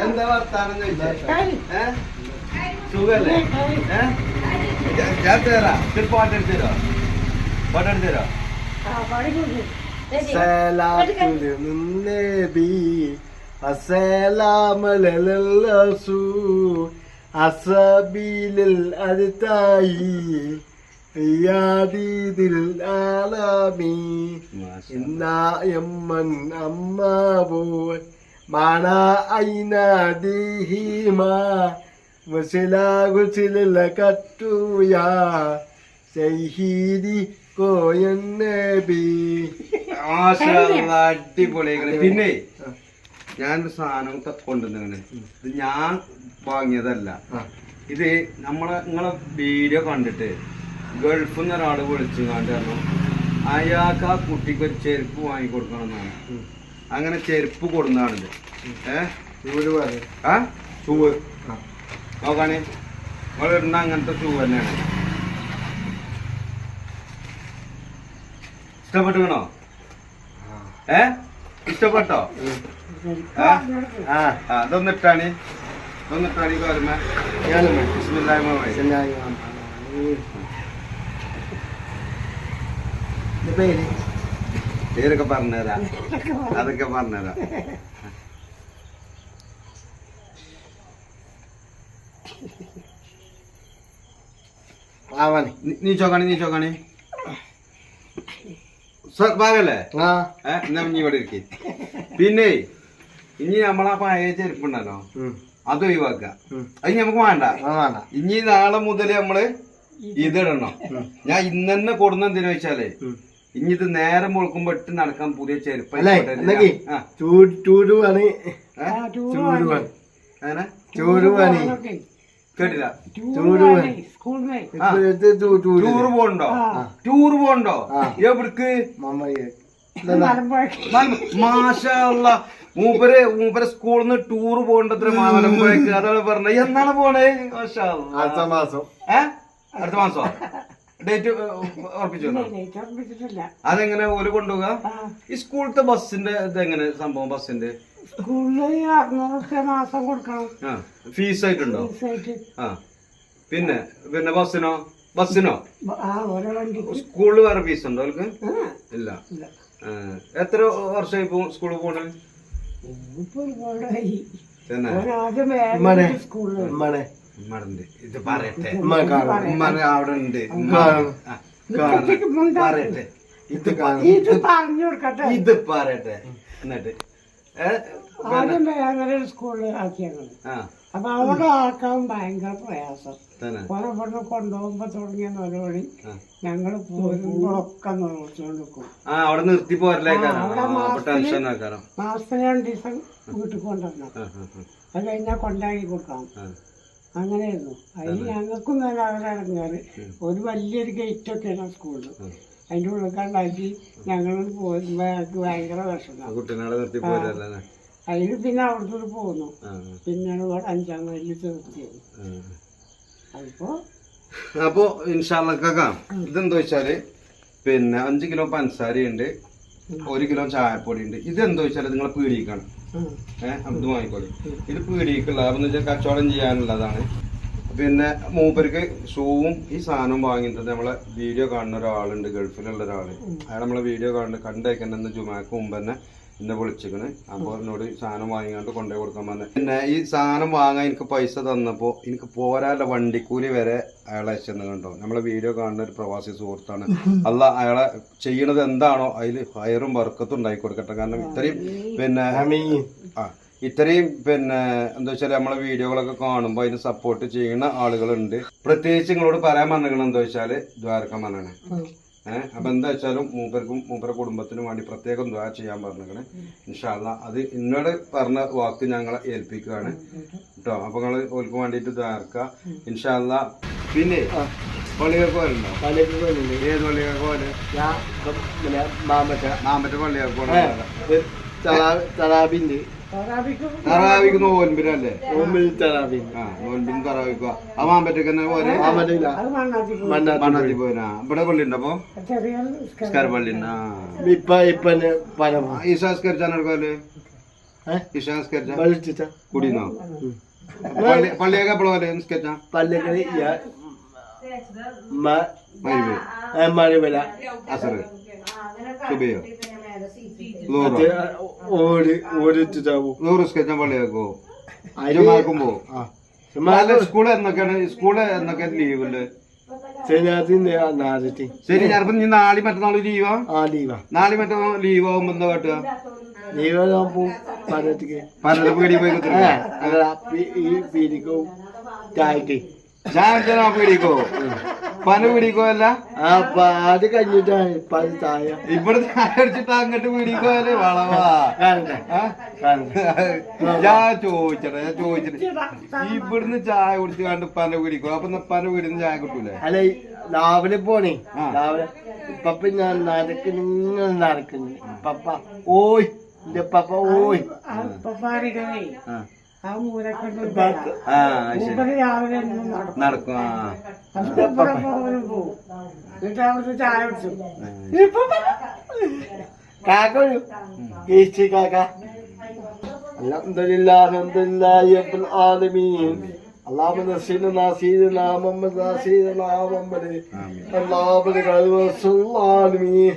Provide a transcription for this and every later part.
എന്താ വർത്താനം സുഖല്ലേ? ഞാൻ തരാം. പാട്ട് എടുത്തരോ? പാട്ട് എടുത്തരോ? അസബീലിൽ അടുത്തായി ആലാമി ഇന്നായമ്മൻ അമ്മാവോൻ മാണ ഐനാദിഹിമാ മുസിലാകുസില കട്ടുയാ സൈഹീദി കോയൻ നബി. അടിപൊളി. പിന്നെ ഞാനൊരു സാധനം കൊണ്ടുവന്നിങ്ങനെ, ഇത് ഞാൻ വാങ്ങിയതല്ല. ഇത് നിങ്ങളെ വീഡിയോ കണ്ടിട്ട് ഗൾഫിൽ നിന്ന് ഒരാൾ വിളിച്ചു കണ്ടു പറഞ്ഞു അയാൾക്ക് ആ കുട്ടിക്ക് ഒരു ചെരുപ്പ് വാങ്ങിക്കൊടുക്കണം എന്നാണ്. അങ്ങനെ ചെരുപ്പ് കൊടുന്നാണിത്. ഷൂവ് നോക്കാണേ, നിങ്ങൾ ഇടുന്ന അങ്ങനത്തെ ഷൂ തന്നെയാണ്. ഇഷ്ടപ്പെട്ടുകണോ? ഇഷ്ടപ്പെട്ടോ? അതൊന്നിട്ടാണ് കോരമ. പേരൊക്കെ പറഞ്ഞുതരാ, അതൊക്കെ പറഞ്ഞുതരാ. നീ ചോക്കാണി ഭാഗല്ലേ? എന്നാ ഇനി ഇവിടെ ഇരിക്കും. പിന്നെ ഇനി നമ്മളാ പഴയ ചെരുപ്പുണ്ടല്ലോ, അത് ഒഴിവാക്ക. അത് നമുക്ക് വേണ്ട. ഇനി നാളെ മുതൽ നമ്മള് ഇതിടണം. ഞാൻ ഇന്ന് തന്നെ കൊടുന്ന എന്തിനാ വെച്ചാലേ, ഇനി ഇത് നേരം മുഴുക്കുമ്പോ ഇട്ട് നടക്കാൻ പുതിയ ചെരുപ്പ് കേട്ടില്ല. ടൂർ പോണ്ടോ? എവിടക്ക്? മാഷാഅല്ലാ, മൂപ്പരെ സ്കൂളിൽ നിന്ന് ടൂർ പോകണ്ടത്ര മലമ്പുഴക്ക്. അതാണ് പറഞ്ഞത്. എന്നാണ് പോണേ? അടുത്ത മാസം. അടുത്ത മാസോ? ഡേറ്റ് ഉറപ്പിച്ചോ? അതെങ്ങനെ ഓര് കൊണ്ടുപോകുക? ഈ സ്കൂളത്തെ ബസ്സിന്റെ ഇതെങ്ങനെ സംഭവം? ബസ്സിന്റെ ഫീസ് ആയിട്ടുണ്ടോ? പിന്നെ ബസ്സിനോ? സ്കൂളിൽ വേറെ ഫീസ് ഉണ്ടോ അവർക്ക്? ഇല്ല. എത്ര വർഷമായി ഇപ്പൊ സ്കൂളിൽ പോണേ? ഇത് പറയട്ടെ, അവിടെ ഉണ്ട് പറയട്ടെ, ഇത് പറയട്ടെ. എന്നിട്ട് സ്കൂളിൽ ആക്കിയാണ്. അപ്പൊ അവിടെ ആക്കാൻ ഭയങ്കര പ്രയാസം. ഇവിടെ കൊണ്ടുപോകുമ്പോ തുടങ്ങിയ നിലവിളി ഞങ്ങള് പോരുമ്പോഴൊക്കെ നോക്കിക്കൊണ്ട് നിൽക്കും. മാസത്തിന് 2 ദിവസം വീട്ടിൽ കൊണ്ടുവരണം. അത് കഴിഞ്ഞാൽ കൊണ്ടാക്കി കൊടുക്കാം. അങ്ങനെയായിരുന്നു. അതിന് ഞങ്ങൾക്കും നല്ല അവരടങ്ങാറ്. ഒരു വലിയൊരു ഗേറ്റൊക്കെയാണ് സ്കൂളിൽ. അതിന്റെ ഉള്ളിൽ കണ്ടാക്കി ഞങ്ങൾ പോരുമ്പോ ഞങ്ങൾക്ക് ഭയങ്കര വിഷമം. അതിന് പിന്നെ അവിടുത്തെ പോന്നു. പിന്നെയാണ് ഇവിടെ 5ാം ക്ലാസ്സിൽ ചേർത്തിയത്. അപ്പൊ ഇൻഷാല്ലാ ഇതെന്താ വെച്ചാല്, പിന്നെ 5 കിലോ പഞ്ചസാരയുണ്ട്, 1 കിലോ ചായപ്പൊടി ഉണ്ട്. ഇതെന്താ വെച്ചാല് നിങ്ങളെ പീടിക്കാണ്. അത് വാങ്ങിക്കോളി. ഇത് പീടിക്കുള്ള അതെന്ന് വെച്ചാൽ കച്ചവടം ചെയ്യാനുള്ളതാണ്. പിന്നെ മൂപ്പർക്ക് ഷൂവും ഈ സാധനം വാങ്ങിയിട്ട് നമ്മളെ വീഡിയോ കാണുന്ന ഒരാളുണ്ട്, ഗൾഫിലുള്ള ഒരാള്. അയാൾ നമ്മളെ വീഡിയോ കണ്ടേക്കണ്ടെന്ന് ജുമാക്ക് മുമ്പ് തന്നെ എന്നെ വിളിച്ചിക്കണ്. അപ്പോൾ എന്നോട് സാധനം വാങ്ങിക്കാണ്ട് കൊണ്ടുപോയി കൊടുക്കാൻ പറഞ്ഞു. പിന്നെ ഈ സാധനം വാങ്ങാൻ എനിക്ക് പൈസ തന്നപ്പോൾ എനിക്ക് പോരാല്ല വണ്ടിക്കൂലി വരെ അയാളെ അയച്ചെന്ന് കണ്ടോ. നമ്മളെ വീഡിയോ കാണുന്ന ഒരു പ്രവാസി സുഹൃത്താണ്. അല്ല അയാളെ ചെയ്യണത് എന്താണോ അതിൽ ഹയറും വർക്കത്തും ഉണ്ടാക്കി കൊടുക്കട്ടെ. കാരണം ഇത്രയും എന്താ വെച്ചാൽ നമ്മളെ വീഡിയോകളൊക്കെ കാണുമ്പോൾ അതിന് സപ്പോർട്ട് ചെയ്യുന്ന ആളുകളുണ്ട്. പ്രത്യേകിച്ച് നിങ്ങളോട് പറയാൻ പറഞ്ഞിരിക്കണം എന്താ വെച്ചാല് ദ്വാരക്കാൻ പറഞ്ഞാണ്. അപ്പൊ എന്താ വെച്ചാലും മൂപ്പരെ കുടുംബത്തിനും വേണ്ടി പ്രത്യേകം ദ്വാ ചെയ്യാൻ പറഞ്ഞിരിക്കണേ. ഇൻഷാ അല്ലാ അത് എന്നോട് പറഞ്ഞ വാക്ക് ഞങ്ങളെ ഏൽപ്പിക്കുകയാണ് കേട്ടോ. അപ്പൊ നിങ്ങള് ഓർക്ക് വേണ്ടിട്ട് ദ്വാരക്ക ഇൻഷാ അല്ലാ. പിന്നെ പള്ളികൾക്ക് പോലുണ്ടോ? ഏത് പള്ളികൾക്ക് പോലെ? മാമറ്റ പള്ളികൾക്ക് തറാവിക്ക് നോൻപിനല്ലേ നോമ്പിൽ തറാവി ആ നോൻപിന് തറാവിക്കുക ആ മാമ്പറ്റക്ക് തന്നെ പോലെ മാമല്ല അത് മണ്ണാത്തി മണ്ണാത്തി പോയിനാ ഇവിടെ പള്ളി ഉണ്ട് അപ്പൊ ചെറിയ നിസ്കാര പള്ളി ഉണ്ട്. ആ ഇപ്പന്നെ പല ഈശ നിസ്കരിച്ചാണ് എടുക്കാല് ഈശ നിസ്കരിച്ച വലിച്ചിട്ട കുടിന്നോ പള്ളിയൊക്കെ എപ്പോഴും പോലെ നിസ്കരിച്ചാ പല്ലക്കറി മരുവ് മഴവില അസറ് സുബയോ ഓടിച്ചിട്ടാവും 100 നിസ്കരിച്ചാൻ പള്ളിയാക്കോ മാർക്കുമ്പോ സ്കൂള് എന്നൊക്കെ ലീവുണ്ട് ശനിയാഴ്ച നാളെ ശരി ഞാനിപ്പോ നീ നാളെ മറ്റന്നാള് ലീവാ ആ ലീവാ നാളെ മറ്റന്നാൾ ലീവ് ആവുമ്പോ എന്താ കാട്ടുക ലീവാകുമ്പോ പലത്തേക്ക് പലരുടെ പീടി പോയി കുത്തിരിക്കുക. ഈ പീരിക്കും ചായക്ക് ചായ പീടിക്കോ പല പീടിക്കോ അല്ല ആ അത് കഴിഞ്ഞിട്ടാണ് പല ചായ ഇവിടെ ചായ അടിച്ചിട്ട് അങ്ങോട്ട് പീടിക്കോ അല്ലേ വളവാ കാണട്ടെ ആ? ഞാൻ ചോദിച്ചിട്ട് ഇവിടുന്ന് ചായ കുടിച്ച് കണ്ട് പല പീടിക്കോ അപ്പൊ പല വീടിന്ന് ചായ കിട്ടൂലേ അല്ല രാവിലെ പോണേ ആ. രാവിലെ പപ്പ ഞാൻ നടക്കുന്നു പപ്പ ഓയ് എന്റെ പപ്പ ഓയ് പപ്പാരികളെ ആ. ആ മൂലക്കൊണ്ട് ആ ശരി മൂപ്പര് രാവിലെ എന്നും നടക്കും നടക്കും ആ അതിപ്പുറം പോകും എന്നിട്ട് അവിടുത്തെ ചായ കുടിച്ചു ഇപ്പൊ കാക്ക വരൂ കേച്ചി കാക്ക അൽഹംദുലില്ലാഹി റബ്ബിൽ ആലമീൻ اللهم نسينا سيدنا محمد سيدنا محمد اللهم صل على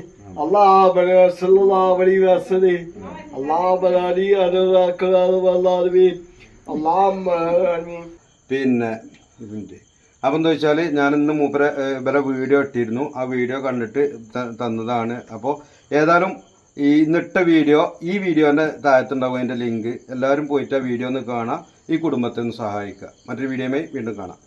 اللهم صل عليه وسلم اللهم علي على اللهم آمين. പിന്നെ ഇതിൻ്റെ അപ്പം എന്താ വെച്ചാൽ ഞാനിന്ന് മൂപ്പരെ ഇവരെ വീഡിയോ ഇട്ടിരുന്നു ആ വീഡിയോ കണ്ടിട്ട് തന്നതാണ്. അപ്പോൾ ഏതായാലും ഈ ഇന്നിട്ട വീഡിയോ ഈ വീഡിയോൻ്റെ താഴത്തുണ്ടാവും അതിൻ്റെ ലിങ്ക് എല്ലാവരും പോയിട്ട് ആ വീഡിയോ ഒന്ന് കാണാം ഈ കുടുംബത്തെ ഒന്ന് സഹായിക്കുക. മറ്റൊരു വീഡിയോയുമായി വീണ്ടും കാണാം.